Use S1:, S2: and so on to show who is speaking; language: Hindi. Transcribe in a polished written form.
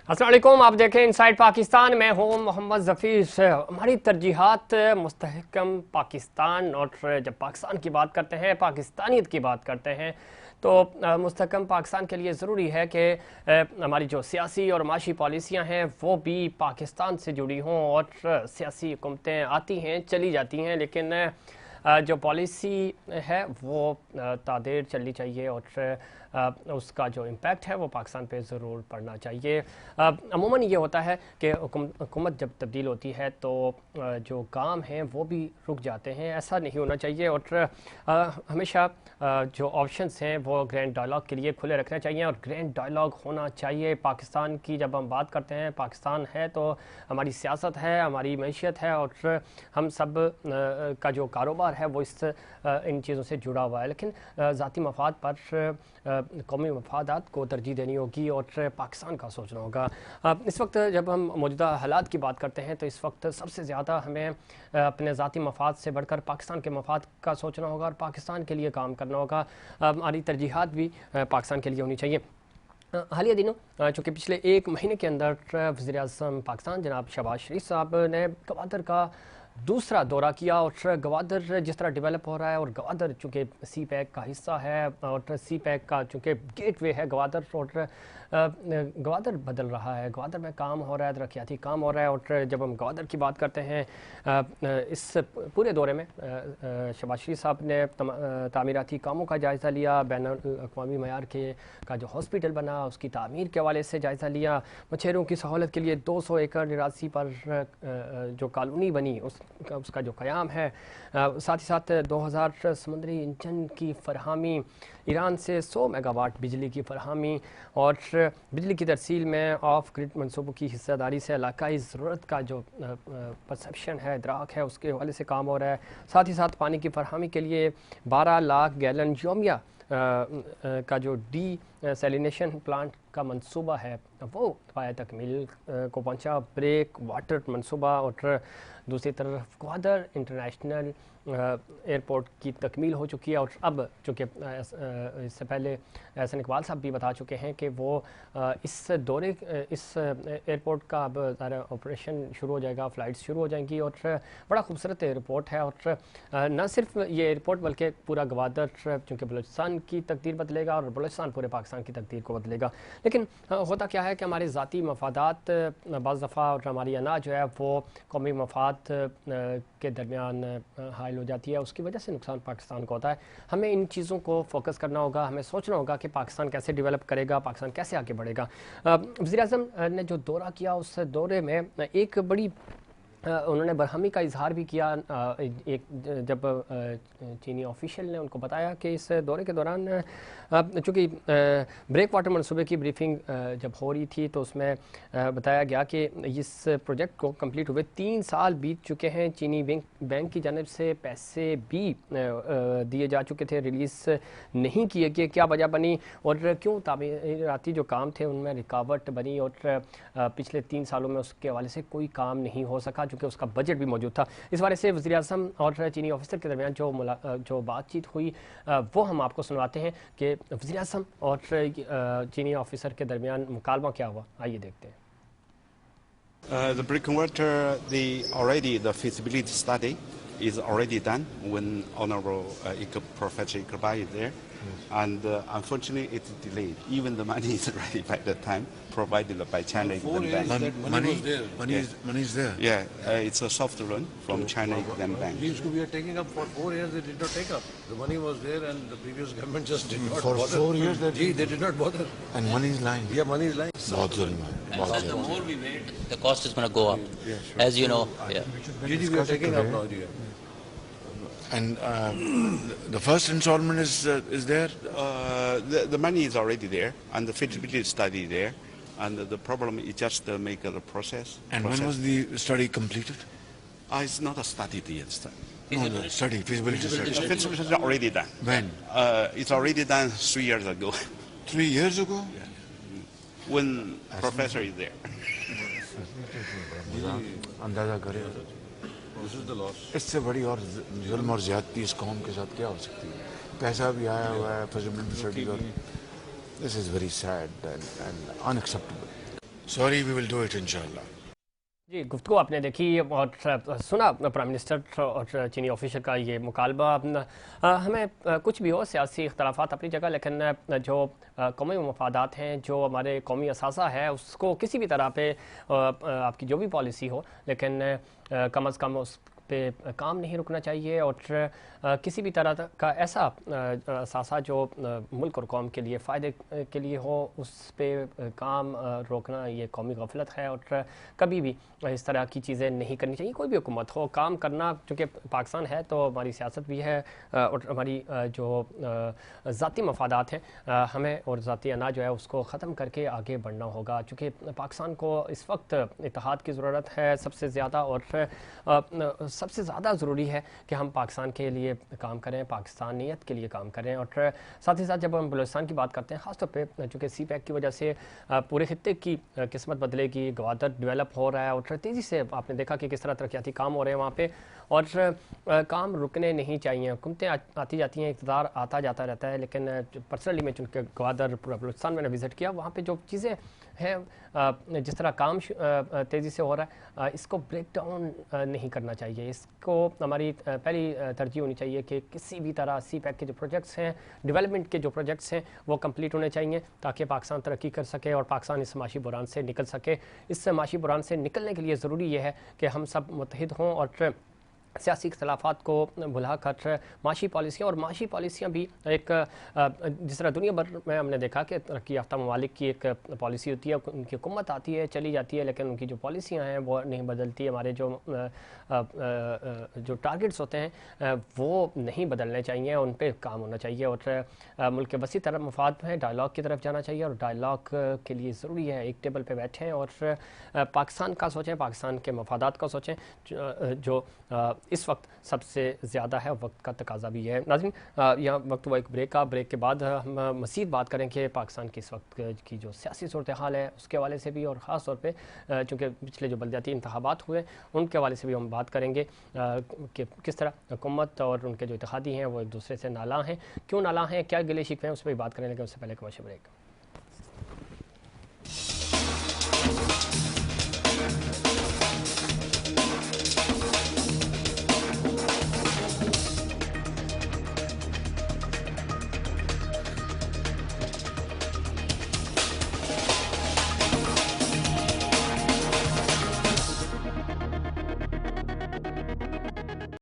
S1: अस्सलाम वालेकुम, आप देखें इनसाइड पाकिस्तान। मैं हूं मोहम्मद ज़फ़ीर। हमारी तरजीहात मुस्तहकम पाकिस्तान, और जब पाकिस्तान की बात करते हैं, पाकिस्तानियत की बात करते हैं, तो मुस्तहकम पाकिस्तान के लिए ज़रूरी है कि हमारी जो सियासी और माशी पॉलिसियाँ हैं वो भी पाकिस्तान से जुड़ी हों। और सियासी हुकूमतें आती हैं चली जाती हैं, लेकिन जो पॉलिसी है वो तादेर चलनी चाहिए, और उसका जो इम्पैक्ट है वो पाकिस्तान पे ज़रूर पड़ना चाहिए। अमूमन ये होता है कि हुकूमत जब तब्दील होती है तो जो काम हैं वो भी रुक जाते हैं। ऐसा नहीं होना चाहिए, और हमेशा जो ऑप्शंस हैं वो ग्रैंड डायलॉग के लिए खुले रखने चाहिए, और ग्रैंड डायलॉग होना चाहिए। पाकिस्तान की जब हम बात करते हैं, पाकिस्तान है तो हमारी सियासत है, हमारी मैशियत है, और हम सब का जो कारोबार है वो इन चीज़ों से जुड़ा हुआ है। लेकिन ज़ाती मफाद पर कौमी मफादात को तरजीह देनी होगी और पाकिस्तान का सोचना होगा। इस वक्त जब हम मौजूदा हालात की बात करते हैं तो इस वक्त सबसे ज़्यादा हमें अपने ज़ाती मफाद से बढ़कर पाकिस्तान के मफाद का सोचना होगा और पाकिस्तान के लिए काम करना होगा। हमारी तरजीहात भी पाकिस्तान के लिए होनी चाहिए। हालिया दिनों चूँकि पिछले एक महीने के अंदर वज़ीर-ए-आज़म पाकिस्तान जनाब शहबाज शरीफ साहब ने गवादर का दूसरा दौरा किया, और गवादर जिस तरह डेवलप हो रहा है, और गवादर चूँकि सी पैक का हिस्सा है, और सी पैक का चूँकि गेटवे है गवादर, और गवादर बदल रहा है, गवादर में काम हो रहा है, तरक्याती काम हो रहा है। और जब हम गवादर की बात करते हैं, इस पूरे दौरे में शहबाज शरीफ साहब ने तामीराती कामों का जायज़ा लिया, बैनुल-अक़वामी मयार के का जो हॉस्पिटल बना उसकी तामीर के हवाले से जायज़ा लिया, मछेरों की सहूलत के लिए 200 एकड़ निरासी पर जो कॉलोनी बनी उसका जो क़याम है, साथ ही साथ 2000 समुद्री इंजन की फरहमी, ईरान से 100 मेगावाट बिजली की फरहमी, और बिजली की तरसील में ऑफ ग्रिड मनसूबों की हिस्सेदारी से इलाकाई ज़रूरत का जो परसेप्शन है, इदराक है, उसके हवाले से काम हो रहा है। साथ ही साथ पानी की फरहमी के लिए 12 लाख गैलन योमिया का जो सैलिनेशन प्लांट का मंसूबा है वो पाया तकमील को पहुंचा। ब्रेक वाटर मंसूबा, और दूसरी तरफ ग्वादर इंटरनेशनल एयरपोर्ट की तकमील हो चुकी है। और अब चूँकि इससे पहले एहसन इकबाल साहब भी बता चुके हैं कि वो इस एयरपोर्ट का अब ज़रा ऑपरेशन शुरू हो जाएगा, फ़्लाइट्स शुरू हो जाएंगी, और बड़ा खूबसूरत एयरपोर्ट है। और न सिर्फ ये एयरपोर्ट बल्कि पूरा गवादर चूँकि बलूचिस्तान की तकदीर बदलेगा, और बलूचिस्तान पूरे पाकिस्तान की तकदीर को बदलेगा। लेकिन होता क्या है कि हमारे ज़ाती मफादात बाज़ दफ़ा, और हमारी अना जो है वो कौमी मफाद के दरमियान हाइल हो जाती है, उसकी वजह से नुकसान पाकिस्तान को होता है। हमें इन चीज़ों को फोकस करना होगा, हमें सोचना होगा कि पाकिस्तान कैसे डेवलप करेगा, पाकिस्तान कैसे आगे बढ़ेगा। वज़ीर-ए-आज़म ने जो दौरा किया उस दौरे में एक बड़ी उन्होंने बरहमी का इजहार भी किया। जब चीनी ऑफिशियल ने उनको बताया कि इस दौरे के दौरान चूँकि ब्रेक वाटर मनसूबे की ब्रीफिंग जब हो रही थी तो उसमें बताया गया कि इस प्रोजेक्ट को कंप्लीट हुए 3 साल बीत चुके हैं, चीनी बैंक की जानब से पैसे भी दिए जा चुके थे, रिलीज़ नहीं किए गए। क्या वजह बनी और क्यों तामीराती जो काम थे उनमें रुकावट बनी, और पिछले 3 सालों में उसके हवाले से कोई काम नहीं हो सका क्योंकि उसका बजट भी मौजूद था। इस बारे से वज़ीर-ए-आज़म और चीनी ऑफिसर के दरमियान जो बातचीत हुई वो हम आपको सुनवाते हैं कि वज़ीर-ए-आज़म और चीनी ऑफिसर के दरमियान मुकालमा क्या हुआ। आइए देखते हैं।
S2: The breakwater, the feasibility study is already done when Honorable Professor Iqbal is there, and unfortunately it's delayed. Even the money is ready by the time provided by China Exim Bank.
S3: Money is there.
S2: Yeah, it's a soft loan from China Exim Bank.
S3: We are taking up for 4 years. They did not take up. The money was there, and the previous government just did not
S4: for
S3: bother.
S4: For 4 years,
S3: they did not bother.
S4: And money is lying.
S3: Yeah, money is lying.
S5: The more we wait, the cost is going to go up.
S3: Yeah, sure.
S5: As you know. Yeah.
S3: We are taking up now.
S4: And the first installment is there.
S2: The money is already there, and the feasibility study is there, and the problem is just to make the process.
S4: And when was the study completed?
S2: It's not a study yet.
S4: No, the study, feasibility study.
S2: The feasibility is already done.
S4: When?
S2: It's already done 3 years ago.
S4: 3 years ago?
S2: Yeah. When professor is there.
S4: अंदाजा करें इससे बड़ी और जुल्म और ज़्यादती इस कौम के साथ क्या हो सकती है। पैसा भी आया हुआ है, feasibility study, और this is very sad and unacceptable. Sorry, we will do it inshallah.
S1: जी, गुफ्तगू आपने देखी और सुना प्राइम मिनिस्टर और चीनी ऑफिसर का ये मुकालबा। हमें कुछ भी हो सियासी इख्तलाफात अपनी जगह, लेकिन जो कौमी मफादात हैं, जो हमारे कौमी असासा है, उसको किसी भी तरह पे आपकी जो भी पॉलिसी हो, लेकिन कम अज़ कम उस पे काम नहीं रुकना चाहिए। और किसी भी तरह का ऐसा असासा जो मुल्क और कौम के लिए फ़ायदे के लिए हो, उस पे काम रोकना ये कौमी गफलत है। और कभी भी इस तरह की चीज़ें नहीं करनी चाहिए। कोई भी हुकूमत हो, काम करना, चूँकि पाकिस्तान है तो हमारी सियासत भी है और हमारी जो ज़ाती मफादात हैं, हमें और ज़ाती अना जो है उसको ख़त्म करके आगे बढ़ना होगा। चूँकि पाकिस्तान को इस वक्त इत्तेहाद की ज़रूरत है सबसे ज़्यादा, और सबसे ज़्यादा ज़रूरी है कि हम पाकिस्तान के लिए काम करें, पाकिस्तानियत के लिए काम करें। और साथ ही साथ जब हम बलूचिस्तान की बात करते हैं, ख़ासतौर पे चूँकि सी पैक की वजह से पूरे खित्ते की किस्मत बदलेगी, गवादर डेवलप हो रहा है और तेज़ी से आपने देखा कि किस तरह तरक्याती काम हो रहे हैं वहाँ पे, और काम रुकने नहीं चाहिए। हुकूमतें आती जाती हैं, इक़्तिदार आता जाता रहता है, लेकिन पर्सनली मैं चूँकि गवादर पूरा बलूचिस्तान मैंने विज़िट किया, वहाँ पे जो चीज़ें हैं, जिस तरह काम तेज़ी से हो रहा है, इसको ब्रेक डाउन नहीं करना चाहिए। इसको हमारी पहली तरजीह होनी चाहिए कि किसी भी तरह सी पैक के जो प्रोजेक्ट्स हैं, डेवलपमेंट के जो प्रोजेक्ट्स हैं, वो कंप्लीट होने चाहिए ताकि पाकिस्तान तरक्की कर सके और पाकिस्तान इस माशी बुरान से निकल सके। इस माशी बुरान से निकलने के लिए ज़रूरी यह है कि हम सब मुत्तहिद हों और सियासी इख्तलाफात को भुला कर माशी पॉलिसियाँ, और माशी पॉलिसियाँ भी एक जिस तरह दुनिया भर में हमने देखा कि तरक्की याफ्ता ममालिक की एक पॉलिसी होती है, उनकी हुकूमत आती है चली जाती है, लेकिन उनकी जो पॉलिसियाँ हैं वो नहीं बदलती। हमारे जो टारगेट्स होते हैं वो नहीं बदलने चाहिए, उन पर काम होना चाहिए। और मुल्क के वसी तरफ मफाद है, डायलॉग की तरफ जाना चाहिए, और डायलॉग के लिए ज़रूरी है एक टेबल पर बैठें और पाकिस्तान का सोचें, पाकिस्तान के मफादात का सोचें, जो इस वक्त सबसे ज़्यादा है। वक्त का तकाजा भी है। नाज़रीन, यहाँ वक्त हुआ एक ब्रेक का। ब्रेक के बाद हम मज़ीद बात करें कि पाकिस्तान की इस वक्त की जो सियासी सूरत हाल है उसके हवाले से भी, और ख़ास तौर पे चूँकि पिछले जो बलदियाती इंतखाबात हुए उनके हवाले से भी हम बात करेंगे कि किस तरह हुकूमत और उनके जो इत्तेहादी हैं वो एक दूसरे से नाला हैं, क्यों नाला हैं, क्या गिले शिकवे हैं, उस पर भी बात करें। लेकिन उससे पहले कमर्शियल ब्रेक।